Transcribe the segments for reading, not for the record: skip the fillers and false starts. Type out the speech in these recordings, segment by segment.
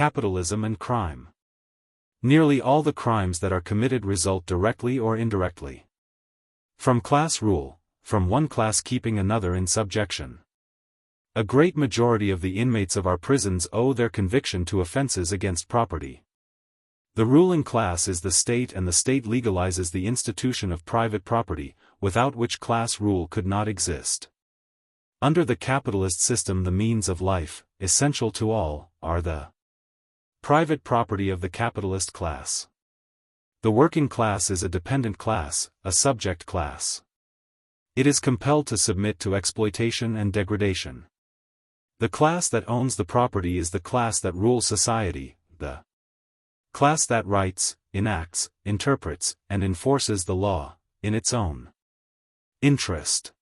Capitalism and crime. Nearly all the crimes that are committed result directly or indirectly from class rule, from one class keeping another in subjection. A great majority of the inmates of our prisons owe their conviction to offenses against property. The ruling class is the state, and the state legalizes the institution of private property, without which class rule could not exist. Under the capitalist system, the means of life, essential to all, are the private property of the capitalist class. The working class is a dependent class, a subject class. It is compelled to submit to exploitation and degradation. The class that owns the property is the class that rules society, the class that writes, enacts, interprets, and enforces the law, in its own interest.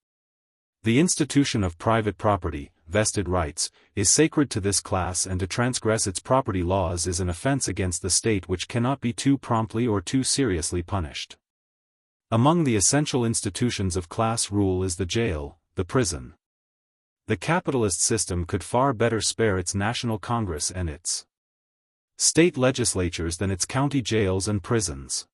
The institution of private property, vested rights, is sacred to this class, and to transgress its property laws is an offense against the state which cannot be too promptly or too seriously punished. Among the essential institutions of class rule is the jail, the prison. The capitalist system could far better spare its national Congress and its state legislatures than its county jails and prisons.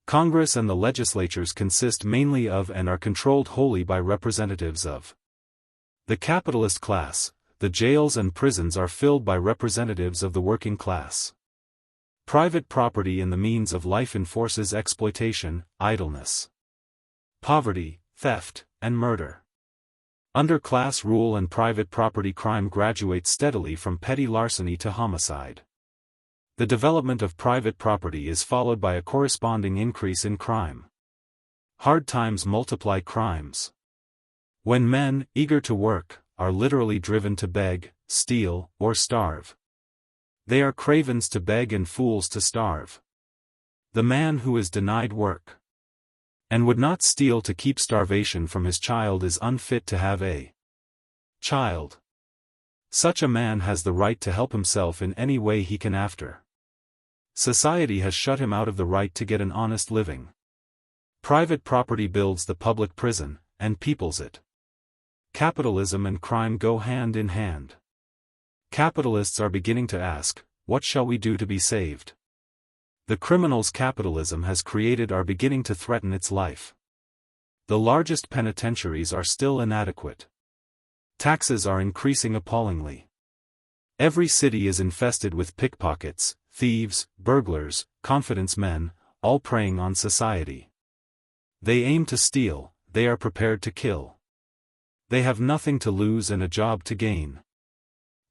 Congress and the legislatures consist mainly of and are controlled wholly by representatives of the capitalist class. The jails and prisons are filled by representatives of the working class. Private property in the means of life enforces exploitation, idleness, poverty, theft, and murder. Under class rule and private property, crime graduates steadily from petty larceny to homicide. The development of private property is followed by a corresponding increase in crime. Hard times multiply crimes. When men, eager to work, are literally driven to beg, steal, or starve, they are cravens to beg and fools to starve. The man who is denied work and would not steal to keep starvation from his child is unfit to have a child. Such a man has the right to help himself in any way he can after. Society has shut him out of the right to get an honest living. Private property builds the public prison, and peoples it. Capitalism and crime go hand in hand. Capitalists are beginning to ask, what shall we do to be saved? The criminals capitalism has created are beginning to threaten its life. The largest penitentiaries are still inadequate. Taxes are increasing appallingly. Every city is infested with pickpockets, thieves, burglars, confidence men, all preying on society. They aim to steal, they are prepared to kill. They have nothing to lose and a job to gain.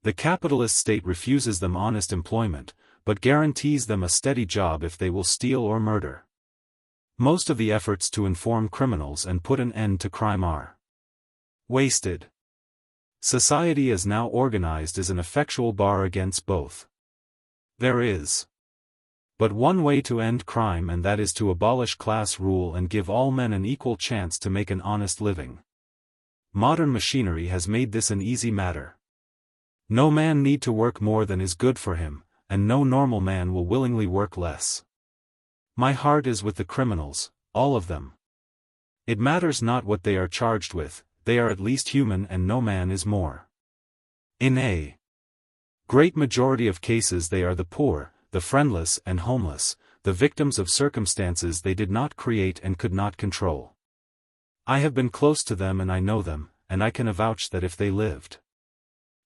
The capitalist state refuses them honest employment, but guarantees them a steady job if they will steal or murder. Most of the efforts to inform criminals and put an end to crime are wasted. Society is now organized as an effectual bar against both. There is but one way to end crime, and that is to abolish class rule and give all men an equal chance to make an honest living. Modern machinery has made this an easy matter. No man need to work more than is good for him, and no normal man will willingly work less. My heart is with the criminals, all of them. It matters not what they are charged with, they are at least human, and no man is more. In a great majority of cases they are the poor, the friendless and homeless, the victims of circumstances they did not create and could not control. I have been close to them and I know them, and I can avouch that if they lived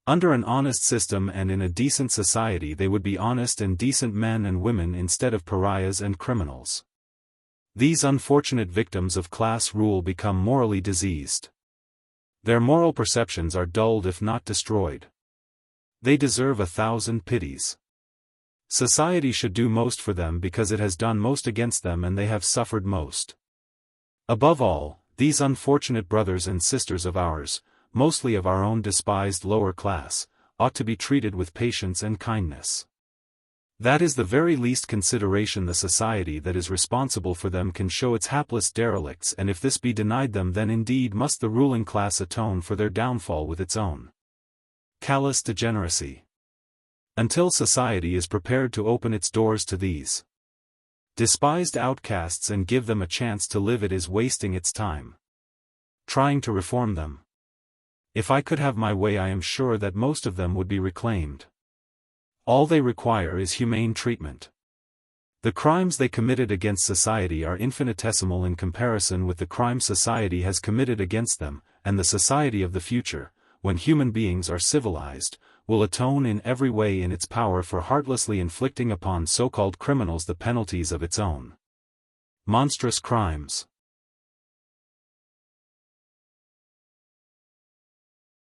under an honest system and in a decent society, they would be honest and decent men and women instead of pariahs and criminals. These unfortunate victims of class rule become morally diseased. Their moral perceptions are dulled if not destroyed. They deserve 1,000 pities. Society should do most for them because it has done most against them and they have suffered most. Above all, these unfortunate brothers and sisters of ours, mostly of our own despised lower class, ought to be treated with patience and kindness. That is the very least consideration the society that is responsible for them can show its hapless derelicts, and if this be denied them, then indeed must the ruling class atone for their downfall with its own callous degeneracy. Until society is prepared to open its doors to these despised outcasts and give them a chance to live, it is wasting its time trying to reform them. If I could have my way, I am sure that most of them would be reclaimed. All they require is humane treatment. The crimes they committed against society are infinitesimal in comparison with the crimes society has committed against them, and the society of the future, when human beings are civilized, will atone in every way in its power for heartlessly inflicting upon so-called criminals the penalties of its own monstrous crimes.